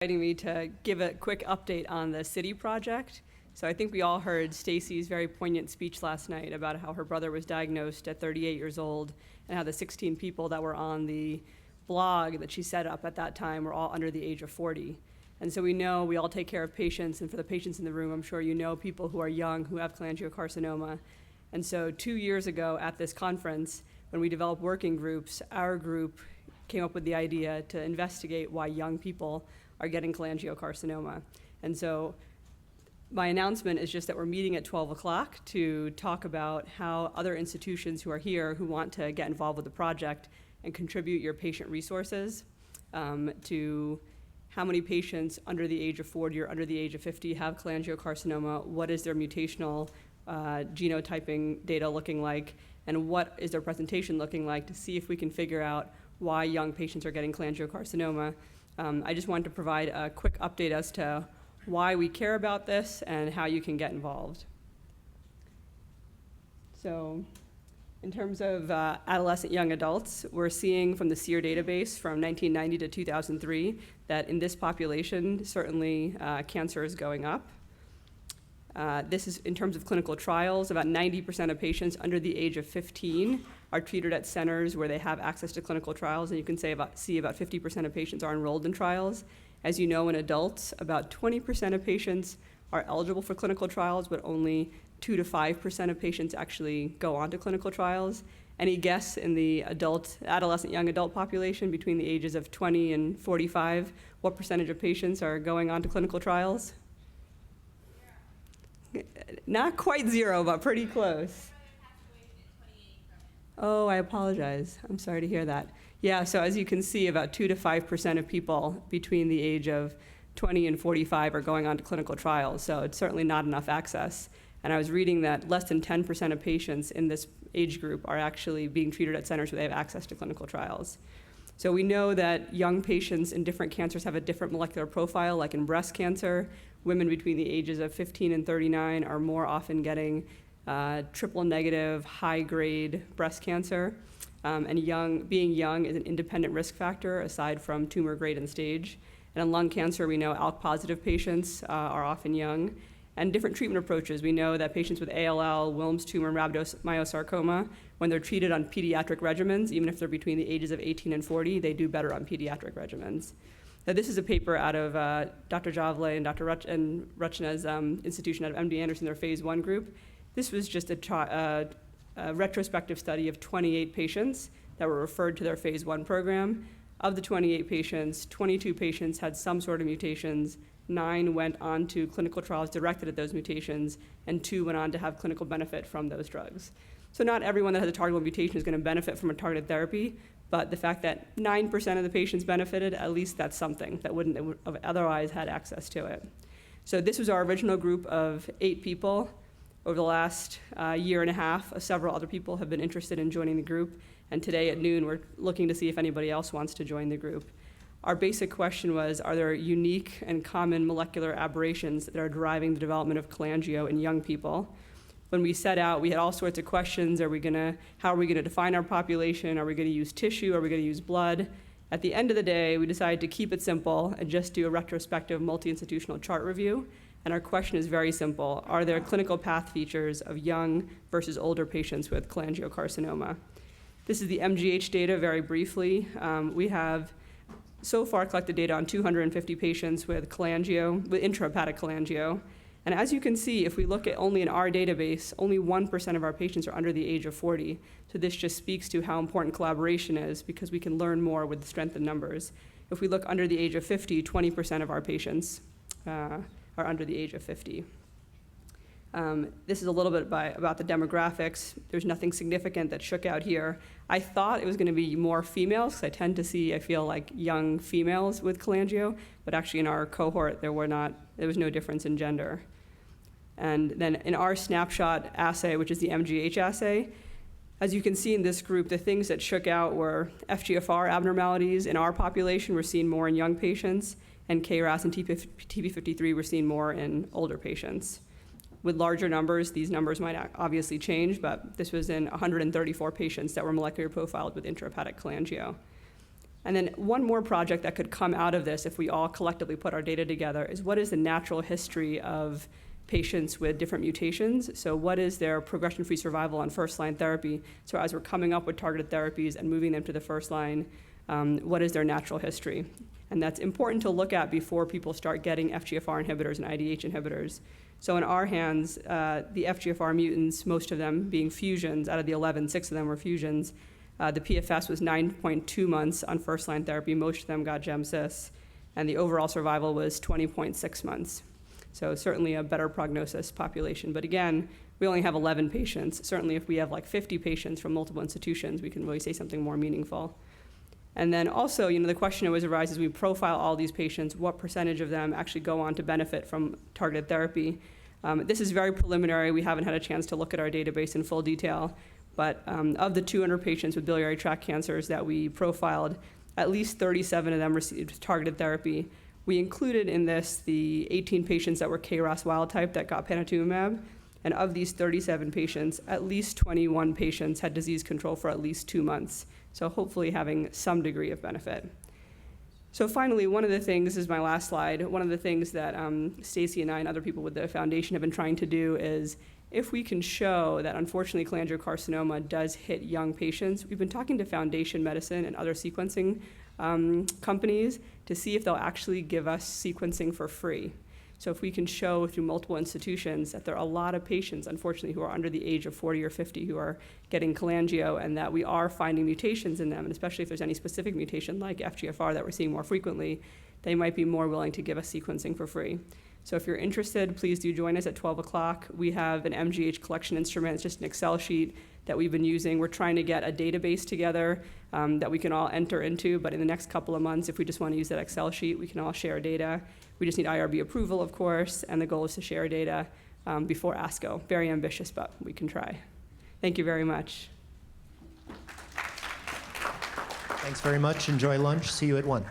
Inviting me to give a quick update on the C.I.T.Y project. So I think we all heard Stacy's very poignant speech last night about how her brother was diagnosed at 38 years old and how the 16 people that were on the blog that she set up at that time were all under the age of 40. And so we know we all take care of patients, and for the patients in the room, I'm sure you know people who are young who have cholangiocarcinoma. And so 2 years ago at this conference, when we developed working groups, our group came up with the idea to investigate why young people are getting cholangiocarcinoma. And so my announcement is just that we're meeting at 12 o'clock to talk about how other institutions who are here who want to get involved with the project and contribute your patient resources to how many patients under the age of 40 or under the age of 50 have cholangiocarcinoma, what is their mutational genotyping data looking like, and what is their presentation looking like to see if we can figure out why young patients are getting cholangiocarcinoma. I just wanted to provide a quick update as to why we care about this and how you can get involved. So in terms of adolescent young adults, we're seeing from the C.I.T.Y database from 1990 to 2003 that in this population, certainly cancer is going up. This is in terms of clinical trials. About 90% of patients under the age of 15 are treated at centers where they have access to clinical trials, and you can see about 50% of patients are enrolled in trials. As you know, in adults, about 20% of patients are eligible for clinical trials, but only 2 to 5% of patients actually go on to clinical trials. Any guess in the adolescent young adult population between the ages of 20 and 45, what percentage of patients are going on to clinical trials? Not quite zero, but pretty close. Oh, I apologize. I'm sorry to hear that. Yeah, so as you can see, about 2 to 5% of people between the age of 20 and 45 are going on to clinical trials, so it's certainly not enough access. And I was reading that less than 10% of patients in this age group are actually being treated at centers where they have access to clinical trials. So we know that young patients in different cancers have a different molecular profile, like in breast cancer. Women between the ages of 15 and 39 are more often getting triple negative, high-grade breast cancer. And being young is an independent risk factor aside from tumor grade and stage. And in lung cancer, we know ALK-positive patients are often young. And different treatment approaches. We know that patients with ALL, Wilms tumor, and rhabdomyosarcoma, when they're treated on pediatric regimens, even if they're between the ages of 18 and 40, they do better on pediatric regimens. Now, this is a paper out of Dr. Javle and Dr. Rachna's institution out of MD Anderson, their phase 1 group. This was just a retrospective study of 28 patients that were referred to their phase 1 program. Of the 28 patients, 22 patients had some sort of mutations, 9 went on to clinical trials directed at those mutations, and 2 went on to have clinical benefit from those drugs. So not everyone that has a targetable mutation is going to benefit from a targeted therapy, but the fact that 9% of the patients benefited, at least that's something that wouldn't have otherwise had access to it. So this was our original group of 8 people. Over the last year and a half, several other people have been interested in joining the group, and today at noon we're looking to see if anybody else wants to join the group. Our basic question was, are there unique and common molecular aberrations that are driving the development of cholangio in young people? When we set out, we had all sorts of questions. How are we gonna define our population? Are we gonna use tissue? Are we gonna use blood? At the end of the day, we decided to keep it simple and just do a retrospective multi-institutional chart review. And our question is very simple. Are there clinical path features of young versus older patients with cholangiocarcinoma? This is the MGH data very briefly. We have so far collected data on 250 patients with intrahepatic cholangio. And as you can see, if we look at only in our database, only 1% of our patients are under the age of 40. So this just speaks to how important collaboration is, because we can learn more with the strength in numbers. If we look under the age of 50, 20% of our patients are under the age of 50. This is a little bit about the demographics. There's nothing significant that shook out here. I thought it was going to be more females, because I tend to see, I feel like, young females with cholangio, but actually in our cohort there was no difference in gender. And then in our snapshot assay, which is the MGH assay, as you can see in this group, the things that shook out were FGFR abnormalities. In our population, we're seeing more in young patients, and KRAS and TP53 we're seeing more in older patients. With larger numbers, these numbers might obviously change, but this was in 134 patients that were molecular profiled with intrahepatic cholangio. And then one more project that could come out of this if we all collectively put our data together is what is the natural history of patients with different mutations? So what is their progression-free survival on first-line therapy? So as we're coming up with targeted therapies and moving them to the first line, what is their natural history? And that's important to look at before people start getting FGFR inhibitors and IDH inhibitors. So in our hands, the FGFR mutants, most of them being fusions, out of the 11, 6 of them were fusions. The PFS was 9.2 months on first-line therapy. Most of them got GemCis, and the overall survival was 20.6 months. So certainly a better prognosis population. But again, we only have 11 patients. Certainly if we have like 50 patients from multiple institutions, we can really say something more meaningful. And then also, the question always arises, we profile all these patients, what percentage of them actually go on to benefit from targeted therapy? This is very preliminary. We haven't had a chance to look at our database in full detail. But of the 200 patients with biliary tract cancers that we profiled, at least 37 of them received targeted therapy. We included in this the 18 patients that were KRAS wild type that got panitumumab. And of these 37 patients, at least 21 patients had disease control for at least 2 months. So hopefully having some degree of benefit. So finally, one of the things, this is my last slide, one of the things that Stacy and I and other people with the foundation have been trying to do is, if we can show that unfortunately cholangiocarcinoma does hit young patients, we've been talking to Foundation Medicine and other sequencing companies to see if they'll actually give us sequencing for free. So if we can show through multiple institutions that there are a lot of patients, unfortunately, who are under the age of 40 or 50 who are getting cholangio, and that we are finding mutations in them, and especially if there's any specific mutation like FGFR that we're seeing more frequently, they might be more willing to give us sequencing for free. So if you're interested, please do join us at 12 o'clock. We have an MGH collection instrument. It's just an Excel sheet that we've been using. We're trying to get a database together that we can all enter into, but in the next couple of months, if we just want to use that Excel sheet, we can all share data. We just need IRB approval, of course, and the goal is to share data before ASCO. Very ambitious, but we can try. Thank you very much. Thanks very much. Enjoy lunch. See you at 1.